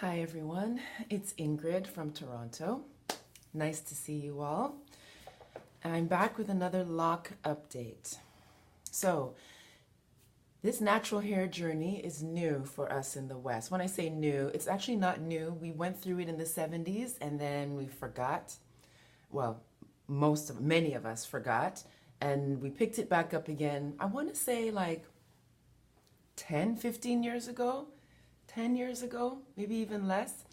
Hi everyone, it's Ingrid from Toronto. Nice to see you all. I'm back with another lock update. So, this natural hair journey is new for us in the West. When I say new, it's actually not new. We went through it in the 70s and then we forgot. Well, many of us forgot, and we picked it back up again. I want to say like 10, 15 years ago. 10 years ago, maybe even less.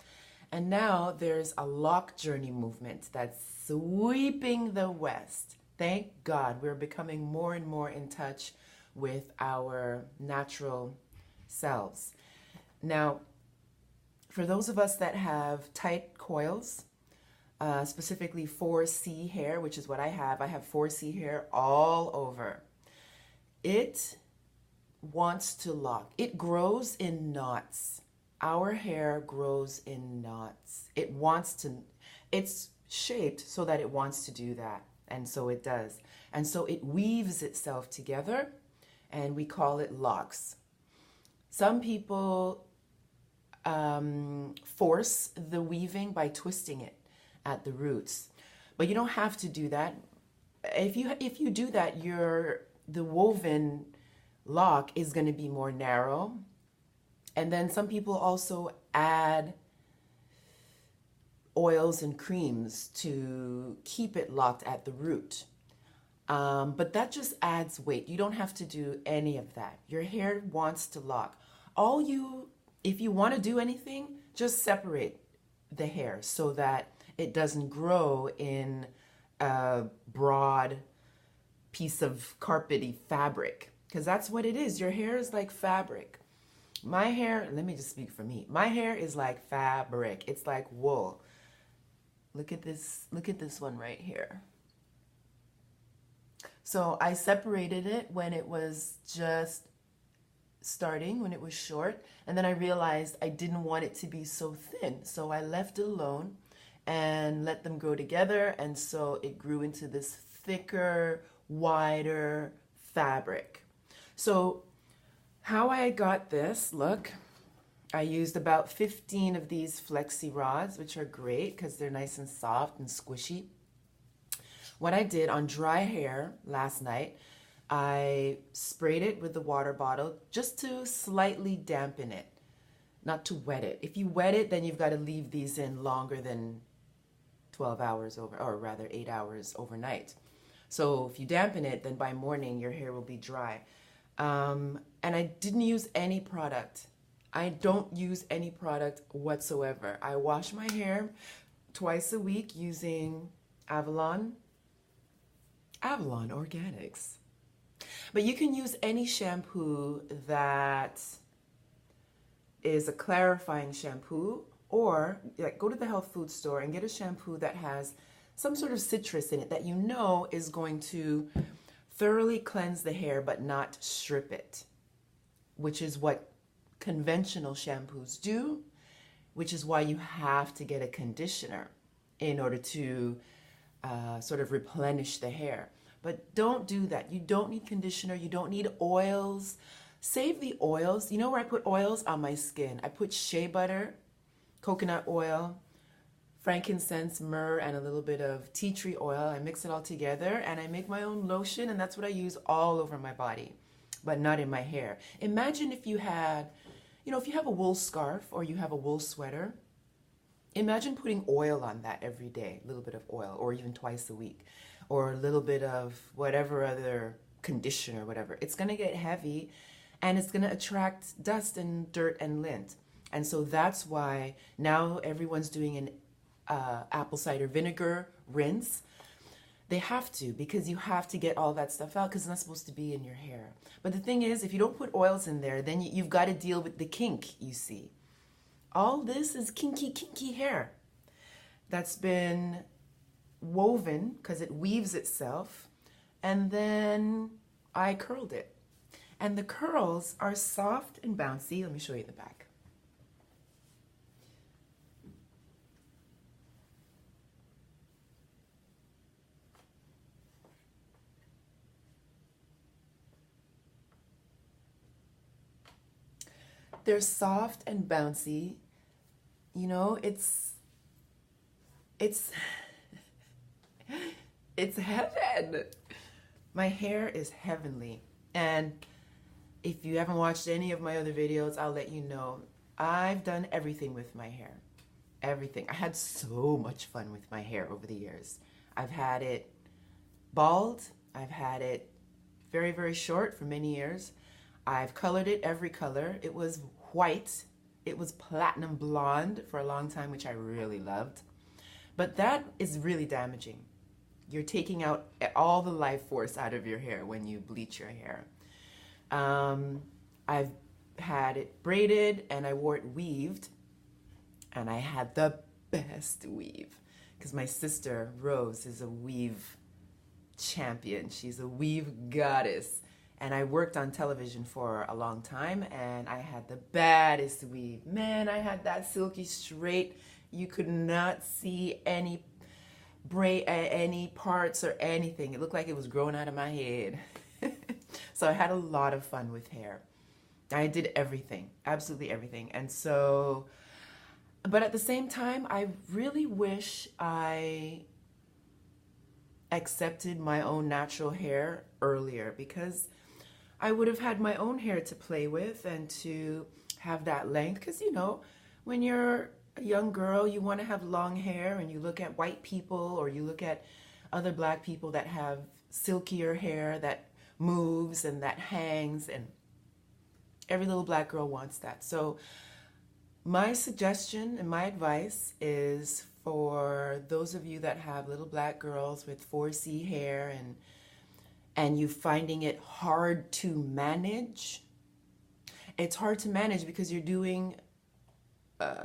And now there's a lock journey movement that's sweeping the West. Thank God we're becoming more and more in touch with our natural selves. Now, for those of us that have tight coils, specifically 4C hair, which is what I have 4C hair all over. It wants to lock. It grows in knots. Our hair grows in knots. It's shaped so that it wants to do that. And so it does. And so it weaves itself together, and we call it locks. Some people force the weaving by twisting it at the roots. But you don't have to do that. If you do that, the woven lock is going to be more narrow. And then some people also add oils and creams to keep it locked at the root. But that just adds weight. You don't have to do any of that. Your hair wants to lock. If you want to do anything, just separate the hair so that it doesn't grow in a broad piece of carpety fabric. Because that's what it is. Your hair is like fabric. My hair, let me just speak for me. My hair is like fabric. It's like wool. Look at this one right here. So I separated it when it was just starting, when it was short. And then I realized I didn't want it to be so thin. So I left it alone and let them grow together. And so it grew into this thicker, wider fabric. So how I got this, look, I used about 15 of these flexi rods, which are great because they're nice and soft and squishy. What I did on dry hair last night, I sprayed it with the water bottle just to slightly dampen it, not to wet it. If you wet it, then you've got to leave these in longer than 12 hours or rather 8 hours overnight. So if you dampen it, then by morning your hair will be dry. And I didn't use any product. I don't use any product whatsoever. I wash my hair twice a week using Avalon Organics. But you can use any shampoo that is a clarifying shampoo, or like go to the health food store and get a shampoo that has some sort of citrus in it that you know is going to thoroughly cleanse the hair but not strip it, which is what conventional shampoos do, which is why you have to get a conditioner in order to sort of replenish the hair. But don't do that. You don't need conditioner. You don't need oils. Save the oils. You know where I put oils? On my skin. I put shea butter, coconut oil, frankincense, myrrh, and a little bit of tea tree oil. I mix it all together and I make my own lotion, and that's what I use all over my body, but not in my hair. Imagine if you had, if you have a wool scarf or you have a wool sweater, imagine putting oil on that every day, a little bit of oil, or even twice a week, or a little bit of whatever other conditioner, whatever. It's going to get heavy and it's going to attract dust and dirt and lint. And so that's why now everyone's doing an apple cider vinegar rinse. They have to, because you have to get all that stuff out because it's not supposed to be in your hair. But the thing is, if you don't put oils in there, then you've got to deal with the kink, you see. All this is kinky hair that's been woven because it weaves itself, and then I curled it. And the curls are soft and bouncy. Let me show you the back. They're soft and bouncy. you know, it's it's heaven. My hair is heavenly. And if you haven't watched any of my other videos, I'll let you know. I've done everything with my hair. Everything. I had so much fun with my hair over the years. I've had it bald. I've had it very, very short for many years. I've colored it every color. It was white. It was platinum blonde for a long time, which I really loved. But that is really damaging. You're taking out all the life force out of your hair when you bleach your hair. I've had it braided and I wore it weaved, and I had the best weave because my sister Rose is a weave champion. She's a weave goddess, and I worked on television for a long time, and I had the baddest weave. Man, I had that silky straight. You could not see any any parts or anything. It looked like it was growing out of my head. So I had a lot of fun with hair. I did everything, absolutely everything. And so, but at the same time, I really wish I accepted my own natural hair earlier, because I would have had my own hair to play with and to have that length. Because, you know, when you're a young girl, you want to have long hair, and you look at white people or you look at other black people that have silkier hair that moves and that hangs, and every little black girl wants that. So my suggestion and my advice is for those of you that have little black girls with 4C hair and you finding it hard to manage. It's hard to manage because you're doing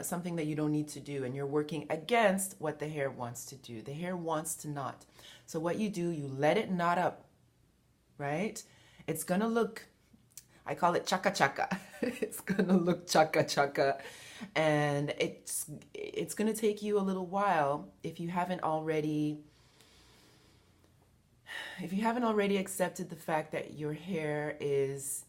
something that you don't need to do, and you're working against what the hair wants to do. The hair wants to knot. So what you do, you let it knot up, right? It's gonna look, I call it chaka chaka. It's gonna look chaka chaka, and it's gonna take you a little while if you haven't already accepted the fact that your hair is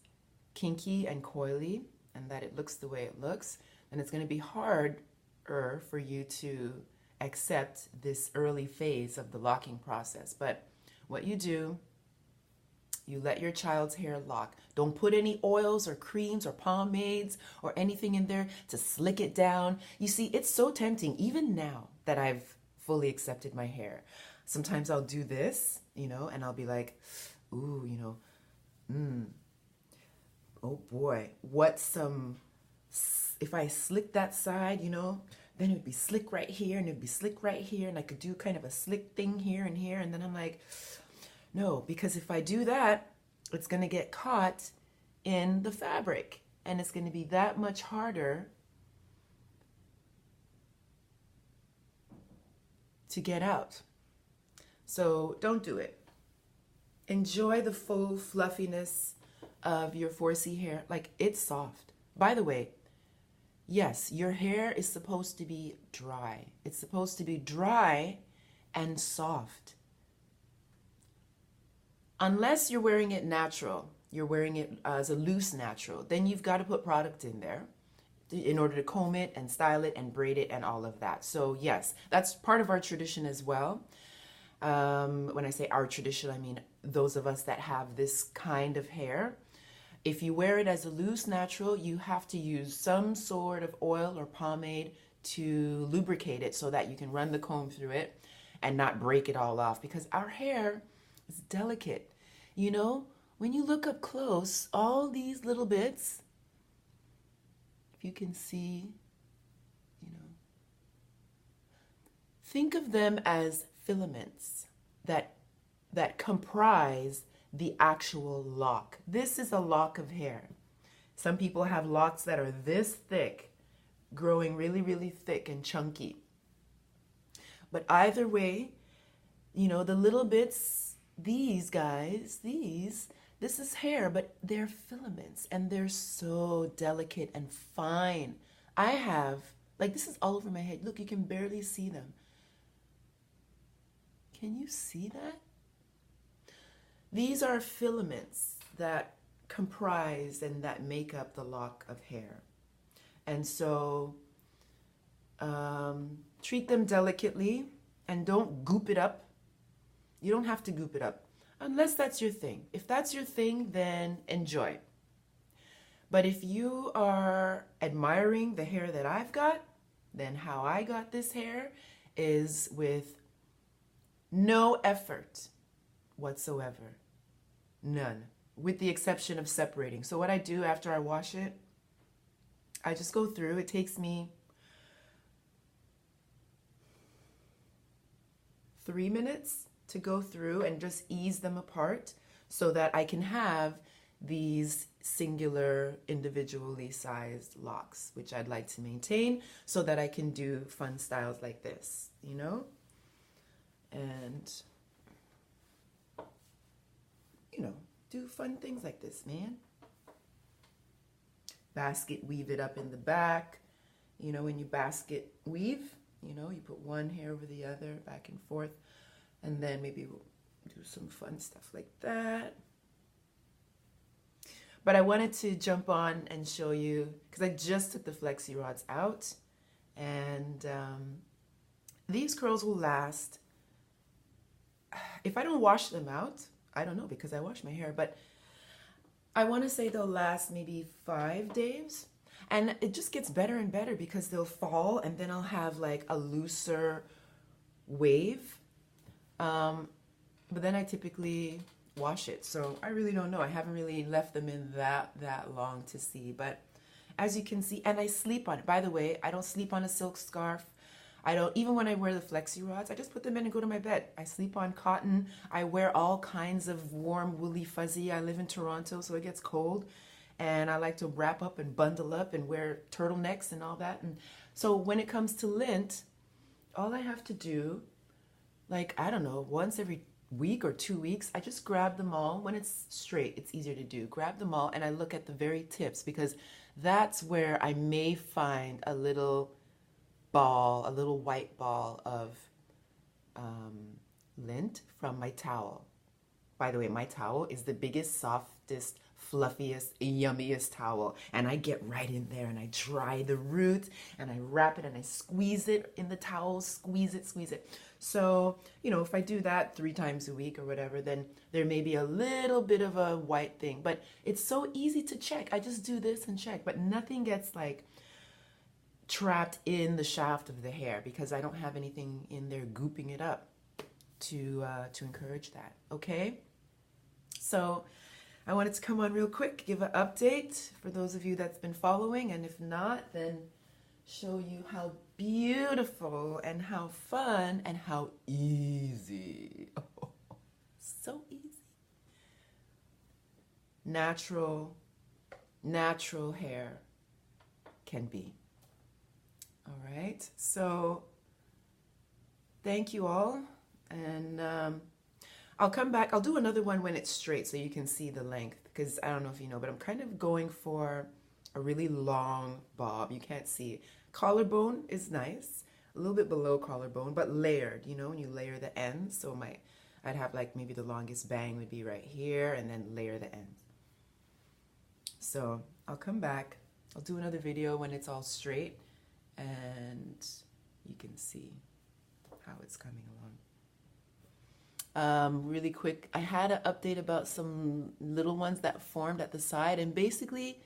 kinky and coily and that it looks the way it looks. And it's going to be harder for you to accept this early phase of the locking process. But what you do, you let your child's hair lock. Don't put any oils or creams or pomades or anything in there to slick it down. You see, it's so tempting, even now that I've fully accepted my hair. Sometimes I'll do this, you know, and I'll be like, ooh, you know, oh boy, if I slick that side, you know, then it would be slick right here and it'd be slick right here, and I could do kind of a slick thing here and here. And then I'm like, no, because if I do that, it's going to get caught in the fabric, and it's going to be that much harder to get out. So don't do it. Enjoy the full fluffiness of your 4C hair. Like, it's soft. By the way, yes, your hair is supposed to be dry. It's supposed to be dry and soft. Unless you're wearing it natural, you're wearing it as a loose natural, then you've got to put product in there in order to comb it and style it and braid it and all of that. So yes, that's part of our tradition as well. When I say our tradition, I mean those of us that have this kind of hair. If you wear it as a loose natural, you have to use some sort of oil or pomade to lubricate it so that you can run the comb through it and not break it all off, because our hair is delicate. You know, when you look up close, all these little bits, if you can see, you know, think of them as filaments that comprise the actual lock. This is a lock of hair. Some people have locks that are this thick, growing really, really thick and chunky. But either way, you know, the little bits, these guys, this is hair, but they're filaments, and they're so delicate and fine. I have, like, this is all over my head. Look, you can barely see them. Can you see that? These are filaments that comprise and that make up the lock of hair. And so Treat them delicately and don't goop it up. You don't have to goop it up unless that's your thing. If that's your thing, then enjoy. But if you are admiring the hair that I've got, then how I got this hair is with no effort whatsoever. None. With the exception of separating. So what I do after I wash it, I just go through. It takes me 3 minutes to go through and just ease them apart so that I can have these singular, individually sized locks, which I'd like to maintain so that I can do fun styles like this, you know? And, you know, do fun things like this, man. Basket weave it up in the back. You know, when you basket weave, you know, you put one hair over the other, back and forth, and then maybe we'll do some fun stuff like that. But I wanted to jump on and show you, because I just took the flexi rods out, and these curls will last. If I don't wash them out, I don't know, because I wash my hair, but I want to say they'll last maybe 5 days. And it just gets better and better because they'll fall, and then I'll have like a looser wave. But then I typically wash it. So I really don't know. I haven't really left them in that long to see. But as you can see, and I sleep on it. By the way, I don't sleep on a silk scarf. I don't, even when I wear the flexi rods, I just put them in and go to my bed. I sleep on cotton. I wear all kinds of warm, woolly, fuzzy. I live in Toronto, so it gets cold. And I like to wrap up and bundle up and wear turtlenecks and all that. And so when it comes to lint, all I have to do, like, I don't know, once every week or 2 weeks, I just grab them all. When it's straight, it's easier to do. Grab them all and I look at the very tips, because that's where I may find a little ball, a little white ball of lint from my towel. By the way, my towel is the biggest, softest, fluffiest, yummiest towel, and I get right in there and I dry the root and I wrap it and I squeeze it in the towel, squeeze it. So, you know, if I do that 3 times a week or whatever, then there may be a little bit of a white thing, but it's so easy to check. I just do this and check, but nothing gets like trapped in the shaft of the hair because I don't have anything in there gooping it up to encourage that. Okay, so I wanted to come on real quick, give an update for those of you that's been following, and if not, then show you how beautiful and how fun and how easy, so easy, natural hair can be. All right, so thank you all, and I'll come back. I'll do another one when it's straight so you can see the length, because I don't know if you know, but I'm kind of going for a really long bob. You can't see it. Collarbone is nice, a little bit below collarbone, but layered, you know, when you layer the ends. So I'd have like maybe the longest bang would be right here and then layer the ends. So I'll come back. I'll do another video when it's all straight and you can see how it's coming along. Really quick, I had an update about some little ones that formed at the side, and basically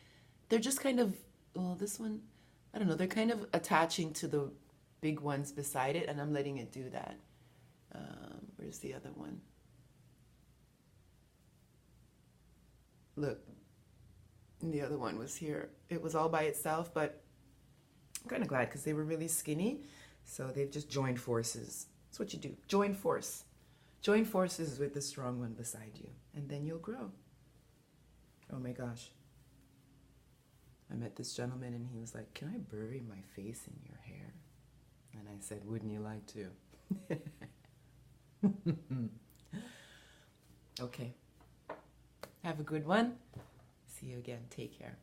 they're just kind of, well, this one, I don't know, they're kind of attaching to the big ones beside it, and I'm letting it do that. Where's the other one? Look, the other one was here. It was all by itself, but I'm kind of glad because they were really skinny, so they've just joined forces. That's what you do, join force. Join forces with the strong one beside you, and then you'll grow. Oh my gosh. I met this gentleman and he was like, "Can I bury my face in your hair?" And I said, "Wouldn't you like to?" Okay. Have a good one. See you again. Take care.